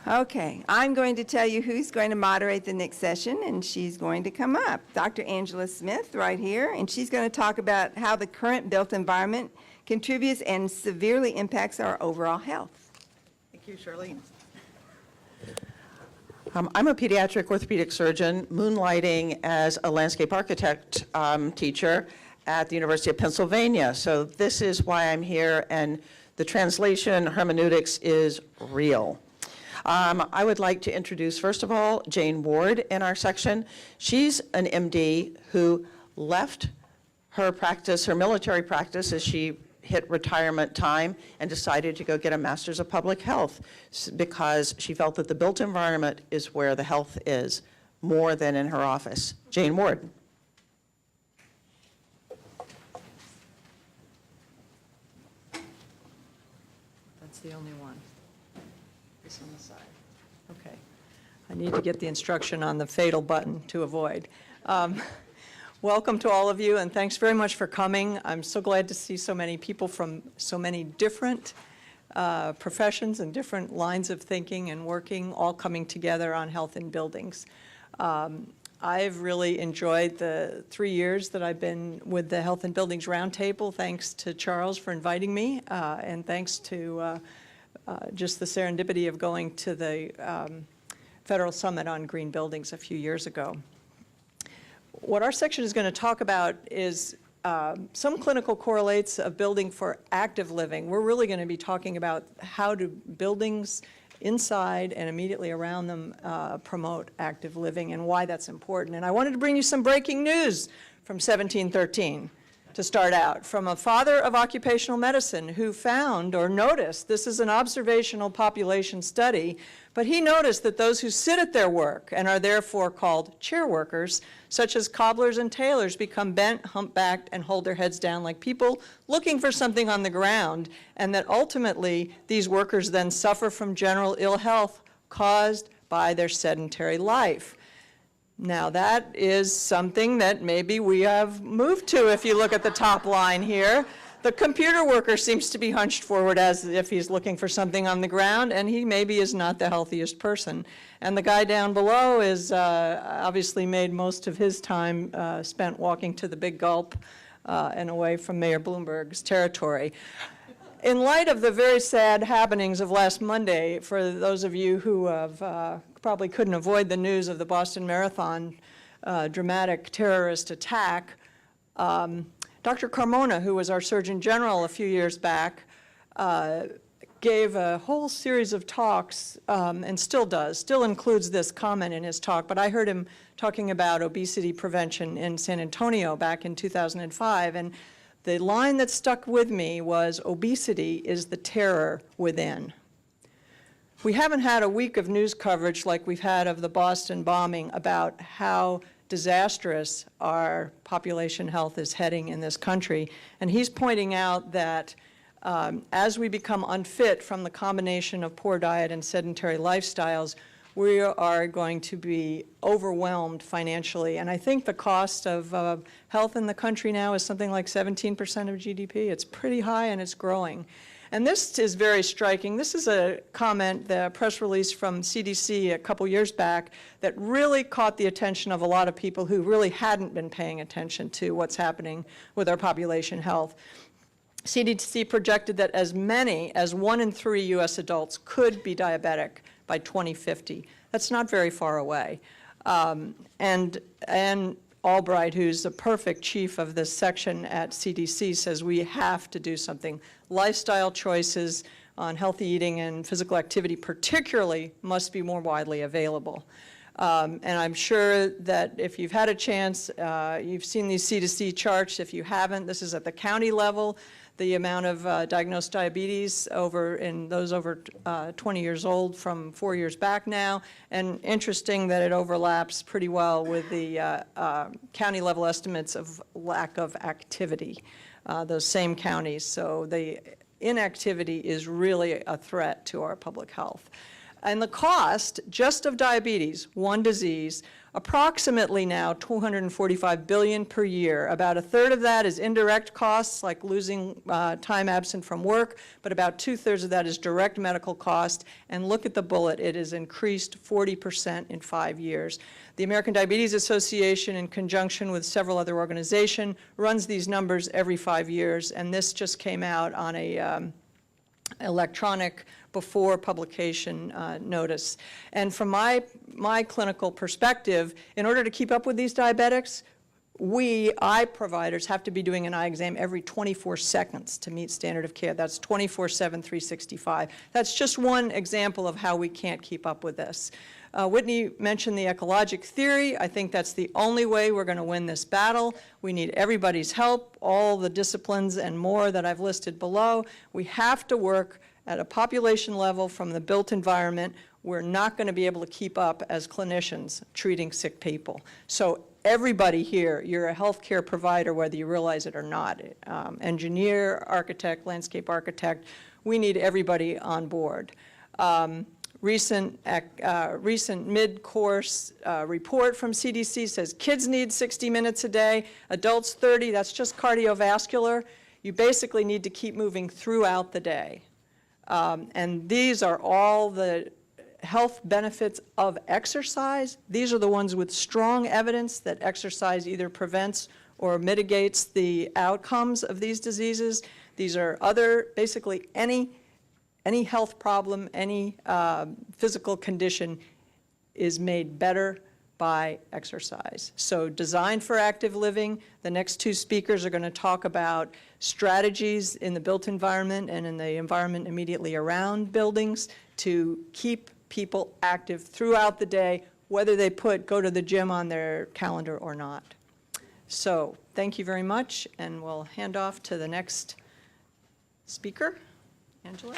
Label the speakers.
Speaker 1: Okay, I'm going to tell you who's going to moderate the next session, and she's going to come up. Dr. Angela Smith, right here, and she's going to talk about how the current built environment contributes and severely impacts our overall health.
Speaker 2: Thank you, Charlene. I'm a pediatric orthopedic surgeon moonlighting as a landscape architect teacher at the University of Pennsylvania. So this is why I'm here, and the translation hermeneutics is real. I would like to introduce, first of all, Jane Ward in our section. She's an MD who left her practice, her military practice, as she hit retirement time and decided to go get a master's of public health because she felt that the built environment is where the health is more than in her office. Jane Ward.
Speaker 3: That's the only one. This on the side. Okay. I need to get the instruction on the fatal button to avoid. Welcome to all of you, and thanks very much for coming. I'm so glad to see so many people from so many different professions and different lines of thinking and working, all coming together on health in buildings. I've really enjoyed the 3 years that I've been with the Health in Buildings Roundtable. Thanks to Charles for inviting me, and thanks to just the serendipity of going to the Federal Summit on Green Buildings a few years ago. What our section is going to talk about is some clinical correlates of building for active living. We're really going to be talking about how do buildings inside and immediately around them promote active living and why that's important. And I wanted to bring you some breaking news from 1713 to start out, from a father of occupational medicine who found or noticed, this is an observational population study, but he noticed that those who sit at their work and are therefore called chair workers, such as cobblers and tailors, become bent, humpbacked, and hold their heads down like people looking for something on the ground, and that ultimately these workers then suffer from general ill health caused by their sedentary life. Now that is something that maybe we have moved to if you look at the top line here. The computer worker seems to be hunched forward as if he's looking for something on the ground, and he maybe is not the healthiest person. And the guy down below is obviously made most of his time spent walking to the Big Gulp and away from Mayor Bloomberg's territory. In light of the very sad happenings of last Monday, for those of you who have probably couldn't avoid the news of the Boston Marathon dramatic terrorist attack, Dr. Carmona, who was our Surgeon General a few years back, gave a whole series of talks, and still does, still includes this comment in his talk, but I heard him talking about obesity prevention in San Antonio back in 2005, and the line that stuck with me was, obesity is the terror within. We haven't had a week of news coverage like we've had of the Boston bombing about how disastrous our population health is heading in this country. And he's pointing out that as we become unfit from the combination of poor diet and sedentary lifestyles, we are going to be overwhelmed financially. And I think the cost of health in the country now is something like 17% of GDP. It's pretty high and it's growing. And this is very striking. This is a comment, the press release from CDC a couple years back that really caught the attention of a lot of people who really hadn't been paying attention to what's happening with our population health. CDC projected that as many as 1 in 3 US adults could be diabetic by 2050. That's not very far away. And Albright, who's the perfect chief of this section at CDC, says we have to do something. Lifestyle choices on healthy eating and physical activity particularly must be more widely available. And I'm sure that if you've had a chance, you've seen these CDC charts. If you haven't, this is at the county level. The amount of diagnosed diabetes in those over 20 years old from 4 years back now, and interesting that it overlaps pretty well with the county level estimates of lack of activity, those same counties. So the inactivity is really a threat to our public health. And the cost, just of diabetes, one disease, approximately now $245 billion per year. About a third of that is indirect costs, like losing time absent from work, but about 2/3 of that is direct medical cost. And look at the bullet, it has increased 40% in 5 years. The American Diabetes Association, in conjunction with several other organizations, runs these numbers every 5 years, and this just came out on a electronic before publication notice. And from my clinical perspective, in order to keep up with these diabetics, we, eye providers, have to be doing an eye exam every 24 seconds to meet standard of care. That's 24/7, 365. That's just one example of how we can't keep up with this. Whitney mentioned the ecologic theory. I think that's the only way we're going to win this battle. We need everybody's help, all the disciplines and more that I've listed below. We have to work at a population level from the built environment. We're not going to be able to keep up as clinicians treating sick people. So everybody here, you're a healthcare provider, whether you realize it or not. Engineer, architect, landscape architect, we need everybody on board. Recent mid-course report from CDC says kids need 60 minutes a day, adults 30, that's just cardiovascular. You basically need to keep moving throughout the day. And these are all the health benefits of exercise. These are the ones with strong evidence that exercise either prevents or mitigates the outcomes of these diseases. These are basically any health problem, any physical condition is made better by exercise. So Design for Active Living, the next two speakers are going to talk about strategies in the built environment and in the environment immediately around buildings to keep people active throughout the day, whether they go to the gym on their calendar or not. So thank you very much, and we'll hand off to the next speaker, Angela.